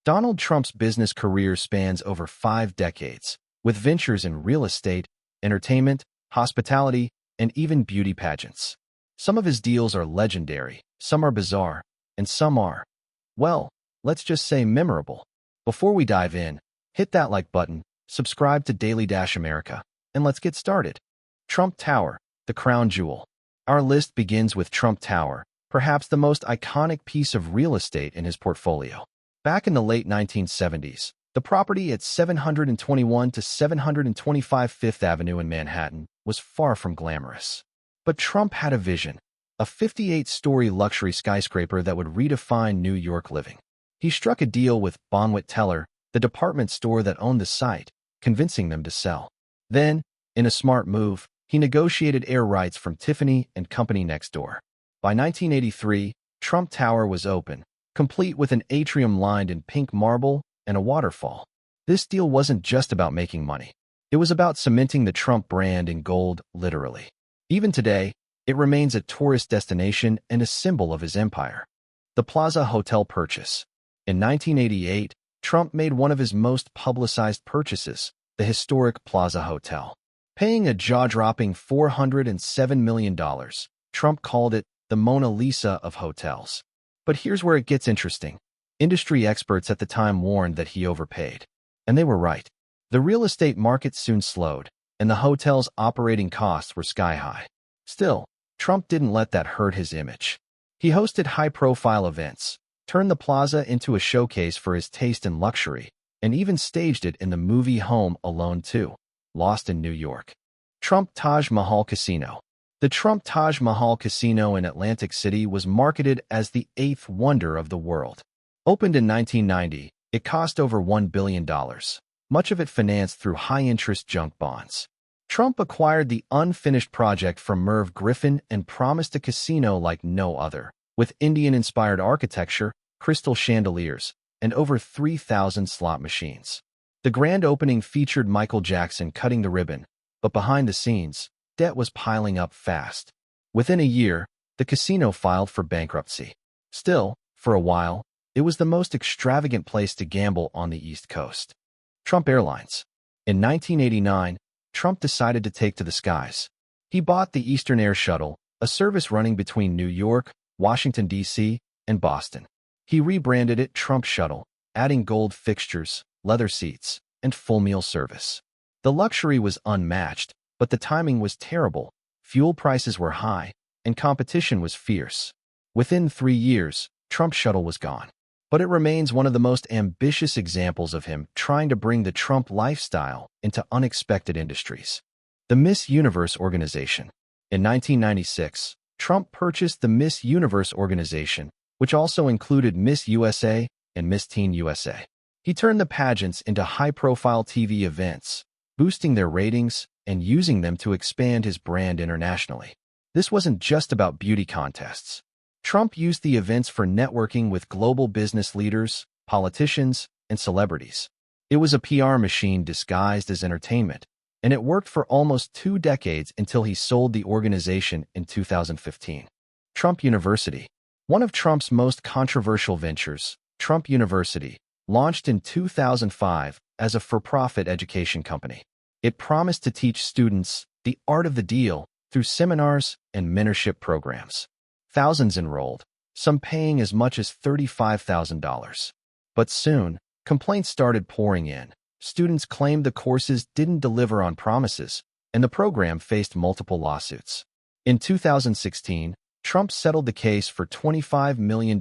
Donald Trump's business career spans over 5 decades, with ventures in real estate, entertainment, hospitality, and even beauty pageants. Some of his deals are legendary, some are bizarre, and some are, well, let's just say memorable. Before we dive in, hit that like button, subscribe to Daily America, and let's get started. Trump Tower, the crown jewel. Our list begins with Trump Tower, perhaps the most iconic piece of real estate in his portfolio. Back in the late 1970s, the property at 721 to 725 Fifth Avenue in Manhattan was far from glamorous. But Trump had a vision, a 58-story luxury skyscraper that would redefine New York living. He struck a deal with Bonwit Teller, the department store that owned the site, convincing them to sell. Then, in a smart move, he negotiated air rights from Tiffany and Company next door. By 1983, Trump Tower was open, complete with an atrium lined in pink marble and a waterfall. This deal wasn't just about making money. It was about cementing the Trump brand in gold, literally. Even today, it remains a tourist destination and a symbol of his empire. The Plaza Hotel purchase. In 1988, Trump made one of his most publicized purchases, the historic Plaza Hotel. Paying a jaw-dropping $407 million, Trump called it the Mona Lisa of hotels. But here's where it gets interesting. Industry experts at the time warned that he overpaid. And they were right. The real estate market soon slowed, and the hotel's operating costs were sky-high. Still, Trump didn't let that hurt his image. He hosted high-profile events, turned the plaza into a showcase for his taste in luxury, and even staged it in the movie Home Alone 2, Lost in New York. Trump Taj Mahal Casino. The Trump Taj Mahal Casino in Atlantic City was marketed as the eighth wonder of the world. Opened in 1990, it cost over $1 billion, much of it financed through high-interest junk bonds. Trump acquired the unfinished project from Merv Griffin and promised a casino like no other, with Indian-inspired architecture, crystal chandeliers, and over 3,000 slot machines. The grand opening featured Michael Jackson cutting the ribbon, but behind the scenes, debt was piling up fast. Within a year, the casino filed for bankruptcy. Still, for a while, it was the most extravagant place to gamble on the East Coast. Trump Airlines. In 1989, Trump decided to take to the skies. He bought the Eastern Air Shuttle, a service running between New York, Washington, D.C., and Boston. He rebranded it Trump Shuttle, adding gold fixtures, leather seats, and full meal service. The luxury was unmatched, but the timing was terrible. Fuel prices were high, and competition was fierce. Within 3 years, Trump Shuttle was gone. But it remains one of the most ambitious examples of him trying to bring the Trump lifestyle into unexpected industries. The Miss Universe organization. In 1996, Trump purchased the Miss Universe organization, which also included Miss USA and Miss Teen USA. He turned the pageants into high-profile TV events, boosting their ratings and using them to expand his brand internationally. This wasn't just about beauty contests. Trump used the events for networking with global business leaders, politicians, and celebrities. It was a PR machine disguised as entertainment, and it worked for almost 2 decades until he sold the organization in 2015. Trump University. One of Trump's most controversial ventures, Trump University, launched in 2005 as a for-profit education company. It promised to teach students the art of the deal through seminars and mentorship programs. Thousands enrolled, some paying as much as $35,000. But soon, complaints started pouring in. Students claimed the courses didn't deliver on promises, and the program faced multiple lawsuits. In 2016, Trump settled the case for $25 million,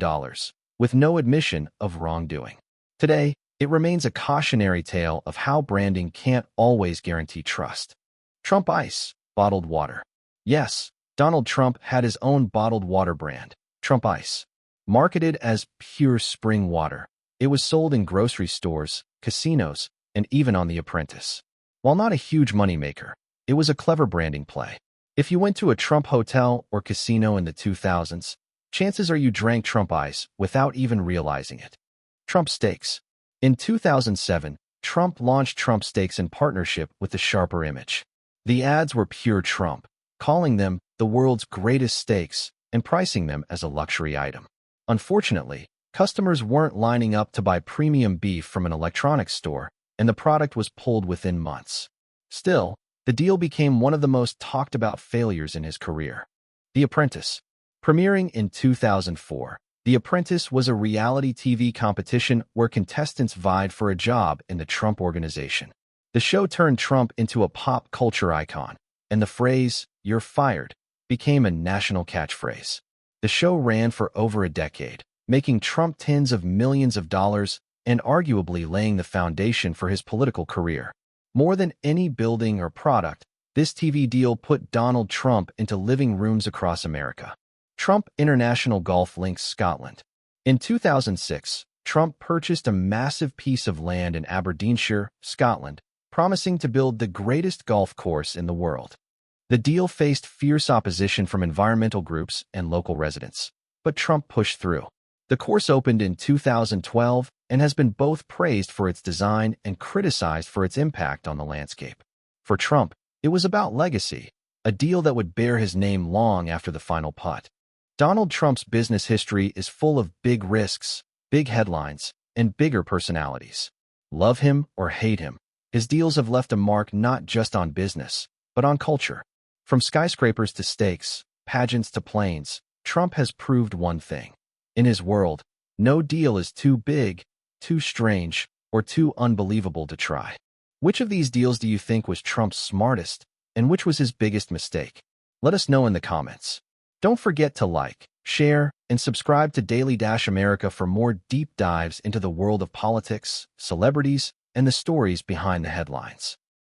with no admission of wrongdoing. Today, it remains a cautionary tale of how branding can't always guarantee trust. Trump Ice, bottled water. Yes, Donald Trump had his own bottled water brand, Trump Ice. Marketed as pure spring water, it was sold in grocery stores, casinos, and even on The Apprentice. While not a huge moneymaker, it was a clever branding play. If you went to a Trump hotel or casino in the 2000s, chances are you drank Trump Ice without even realizing it. Trump Steaks. In 2007, Trump launched Trump Steaks in partnership with the Sharper Image. The ads were pure Trump, calling them the world's greatest steaks and pricing them as a luxury item. Unfortunately, Customers weren't lining up to buy premium beef from an electronics store, and the product was pulled within months. Still, the deal became one of the most talked about failures in his career. The Apprentice. Premiering in 2004, The Apprentice was a reality TV competition where contestants vied for a job in the Trump Organization. The show turned Trump into a pop culture icon, and the phrase, "You're fired," became a national catchphrase. The show ran for over a decade, making Trump tens of millions of dollars and arguably laying the foundation for his political career. More than any building or product, this TV deal put Donald Trump into living rooms across America. Trump International Golf Links, Scotland. In 2006, Trump purchased a massive piece of land in Aberdeenshire, Scotland, promising to build the greatest golf course in the world. The deal faced fierce opposition from environmental groups and local residents, but Trump pushed through. The course opened in 2012 and has been both praised for its design and criticized for its impact on the landscape. For Trump, it was about legacy, a deal that would bear his name long after the final putt. Donald Trump's business history is full of big risks, big headlines, and bigger personalities. Love him or hate him, his deals have left a mark not just on business, but on culture. From skyscrapers to steaks, pageants to planes, Trump has proved one thing. In his world, no deal is too big, too strange, or too unbelievable to try. Which of these deals do you think was Trump's smartest, and which was his biggest mistake? Let us know in the comments. Don't forget to like, share, and subscribe to Daily America for more deep dives into the world of politics, celebrities, and the stories behind the headlines.